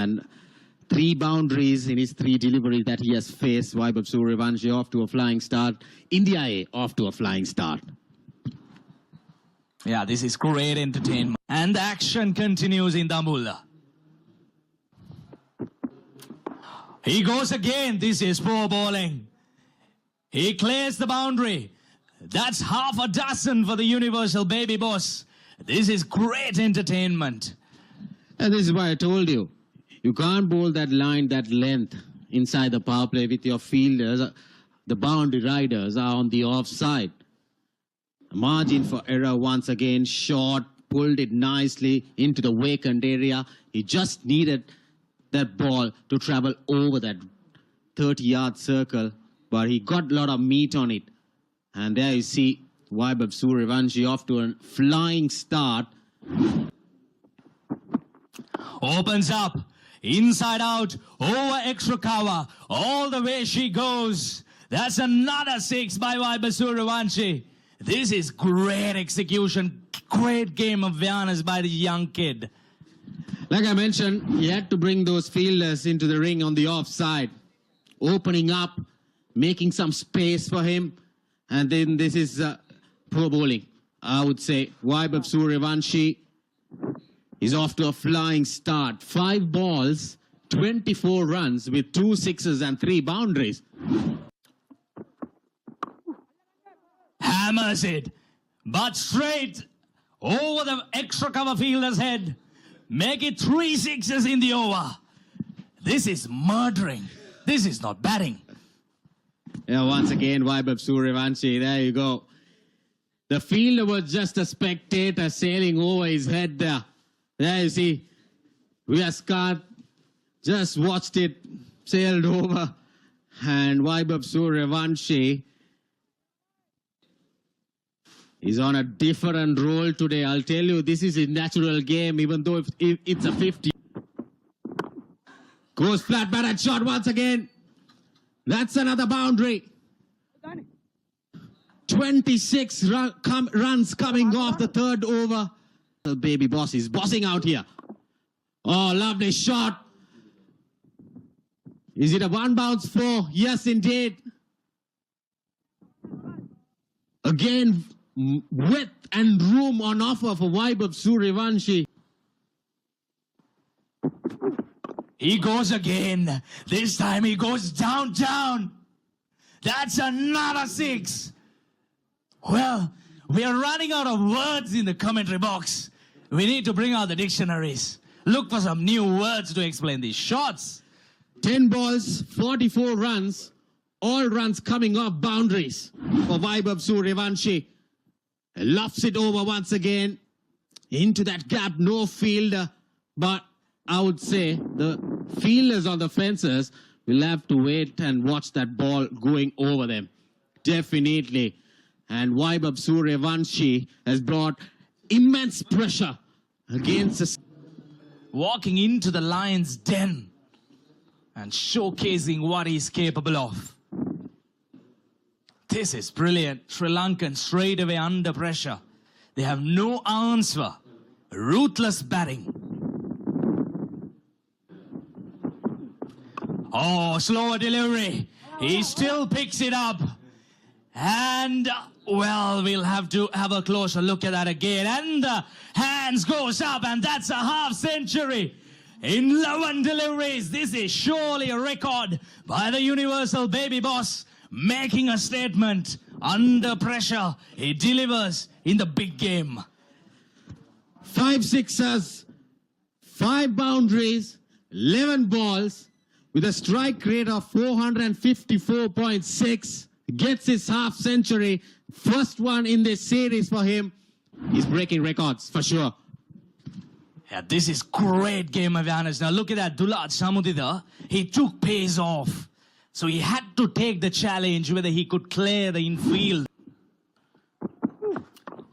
and 3 boundaries in his 3 deliveries that he has faced. Vaibhav Suryavanshi off to a flying start. India A off to a flying start. Yeah, this is great entertainment. And the action continues in Dambulla. He goes again. This is poor bowling. He clears the boundary. That's half a dozen for the universal baby boss. This is great entertainment. And this is why I told you. You can't bowl that line, that length inside the power play with your fielders. The boundary riders are on the offside. Margin for error once again. Short, pulled it nicely into the vacant area. He just needed that ball to travel over that 30-yard circle, but he got a lot of meat on it. And there you see Vaibhav Suryavanshi off to a flying start. Opens up, inside out, over extra cover, all the way she goes. That's another 6 by Vaibhav Suryavanshi. This is great execution, great game of awareness by the young kid. Like I mentioned, he had to bring those fielders into the ring on the offside, opening up, making some space for him. And then this is poor bowling, I would say. Vaibhav Suryavanshi is off to a flying start. 5 balls, 24 runs with 2 sixes and 3 boundaries. Hammers it, but straight over the extra cover fielder's head. Make it 3 sixes in the over. This is murdering. This is not batting. Yeah, once again, Vaibhav Suryavanshi, there you go. The fielder was just a spectator sailing over his head there. There you see, Vyaskat just watched it, sailed over. And Vaibhav Suryavanshi is on a different role today. I'll tell you, this is a natural game, even though it's a 50. Goes flat batted shot once again. That's another boundary. 26 runs coming off the 3rd over. The baby boss is bossing out here. Oh, lovely shot. Is it a 1 bounce 4? Yes, indeed. Again, width and room on offer for Vaibhav Suryavanshi. He goes again. This time he goes down. That's another 6. Well, we are running out of words in the commentary box. We need to bring out the dictionaries. Look for some new words to explain these shots. 10 balls, 44 runs. All runs coming off boundaries for Vaibhav Suryavanshi. Lofts it over once again. Into that gap, no fielder. But I would say the fielders on the fences will have to wait and watch that ball going over them. Definitely. And Vaibhav Suryavanshi has brought immense pressure against us. Walking into the lion's den and showcasing what he's capable of. This is brilliant. Sri Lankan straight away under pressure. They have no answer. Ruthless batting. Oh, slower delivery. He still picks it up. And, well, we'll have to have a closer look at that again. And the hands goes up, and that's a half century. In 11 deliveries, this is surely a record by the universal baby boss, making a statement. Under pressure, he delivers in the big game. 5 sixes, 5 boundaries, 11 balls with a strike rate of 454.6. Gets his half century. First one in this series for him. He's breaking records for sure. Yeah, this is great game awareness. Now look at that, Dulad Samudida. He took pace off. So he had to take the challenge whether he could clear the infield.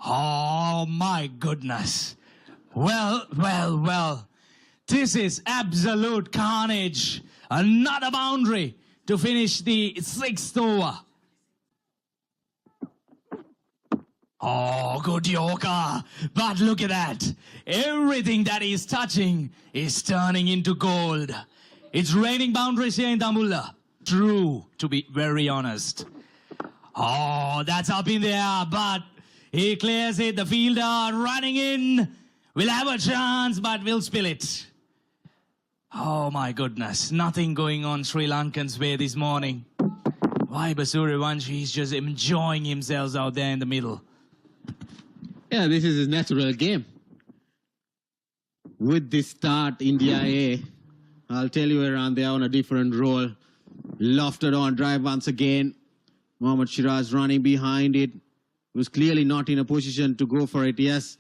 Oh my goodness. Well. This is absolute carnage. Another boundary to finish the 6th over. Oh, good yoga. But look at that. Everything that he's touching is turning into gold. It's raining boundaries here in Dambulla. True, to be very honest. Oh, that's up in the air, but he clears it. The fielder running in. We'll have a chance, but we'll spill it. Oh, my goodness. Nothing going on Sri Lankan's way this morning. Vaibhav Suryavanshi is just enjoying himself out there in the middle. Yeah, this is his natural game. With this start, India A, I'll tell you around there on a different role. Lofted on drive once again. Mohammad Shiraz running behind it. Was clearly not in a position to go for it. Yes,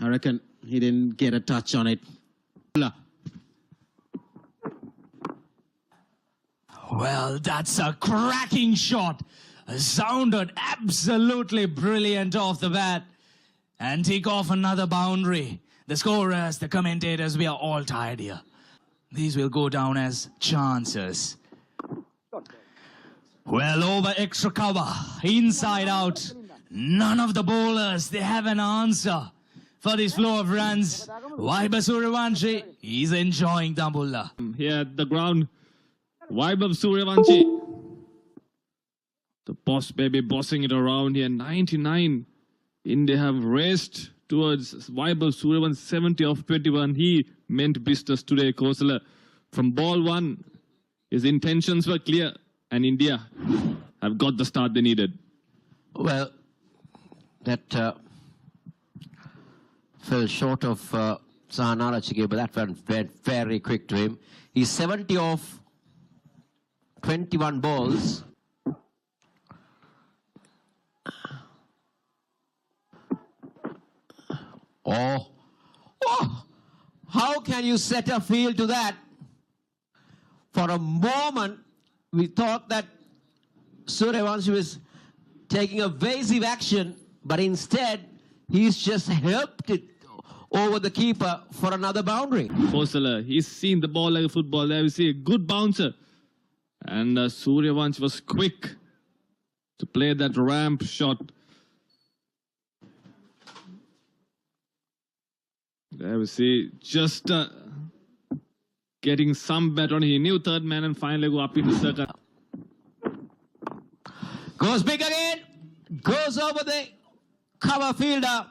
I reckon he didn't get a touch on it. Well, that's a cracking shot. Sounded absolutely brilliant off the bat. And take off another boundary. The scorers, the commentators, we are all tired here. These will go down as chances. Well, over extra cover, inside out. None of the bowlers, they have an answer for this flow of runs. Vaibhav Suryavanshi, he's enjoying Dambulla. Here at the ground, Vaibhav Suryavanshi. The boss baby bossing it around here. 99. India have raced towards Vaibhav Suryavanshi 70 of 21. He meant business today, Kosala. From ball one, his intentions were clear. And India have got the start they needed. Well, that fell short of Sahanara Chige, but that went very quick to him. He's 70 off 21 balls. Oh, how can you set a field to that? For a moment, we thought that Suryavanshi was taking evasive action, but instead, he's just helped it over the keeper for another boundary. Kosala, he's seen the ball like a football. There we see a good bouncer. And Suryavanshi was quick to play that ramp shot. There we see just getting some bet on. He knew third man and finally go up in the circle. Goes big again. Goes over the cover fielder.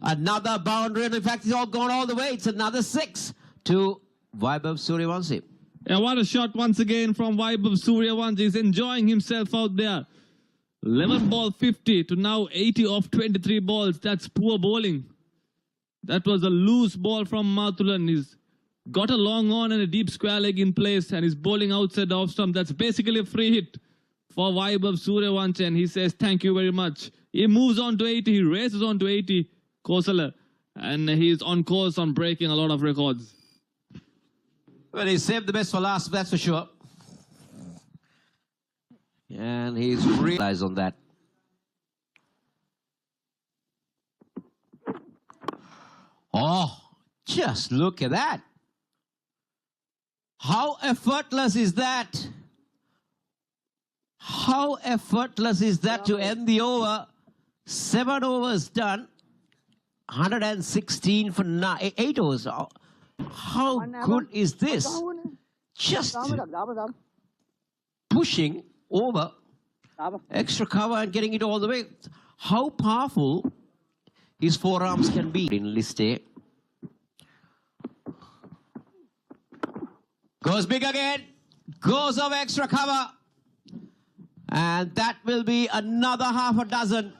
Another boundary. And in fact, it's all gone all the way. It's another 6 to Vaibhav Suryavanshi. Yeah, what a shot once again from Vaibhav Suryavanshi. He's enjoying himself out there. 11 ball 50 to now 80 off 23 balls. That's poor bowling. That was a loose ball from Mathulan. He's got a long on and a deep square leg in place, and he's bowling outside the off stump. That's basically a free hit for Vaibhav Suryavanshi, and he says thank you very much. He moves on to 80. He races on to 80, Kosala, and he's on course on breaking a lot of records. Well, he saved the best for last, that's for sure. And he's realized on that. Oh, just look at that. How effortless is that? How effortless is that to end the over? 7 overs done. 116 for 8 overs. How good is this? Just pushing over extra cover and getting it all the way. How powerful his forearms can be in list A. Goes big again. Goes over extra cover. And that will be another half a dozen.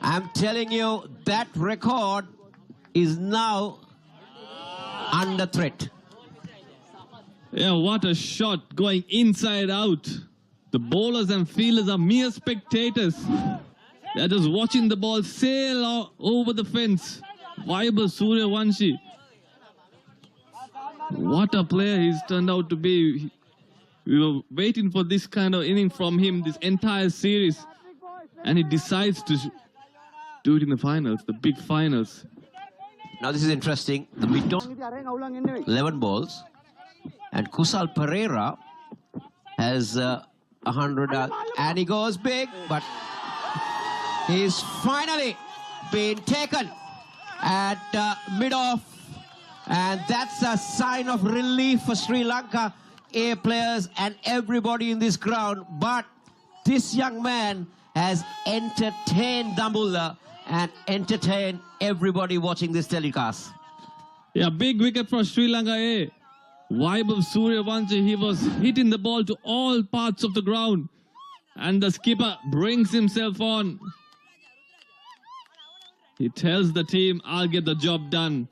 I'm telling you, that record is now under threat. Yeah, what a shot going inside out. The bowlers and fielders are mere spectators. They're just watching the ball sail over the fence. Vaibhav Suryavanshi. What a player he's turned out to be. We were waiting for this kind of inning from him this entire series. And he decides to do it in the finals, the big finals. Now this is interesting. The mid-on 11 balls. And Kusal Pereira has 100. And he goes big, but He's finally been taken at mid-off, and that's a sign of relief for Sri Lanka A players and everybody in this ground. But this young man has entertained Dambulla and entertained everybody watching this telecast. Yeah, big wicket for Sri Lanka A. Vaibhav Suryavanshi, he was hitting the ball to all parts of the ground. And the skipper brings himself on. He tells the team, I'll get the job done.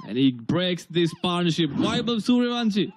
And he breaks this partnership. Vaibhav Suryavanshi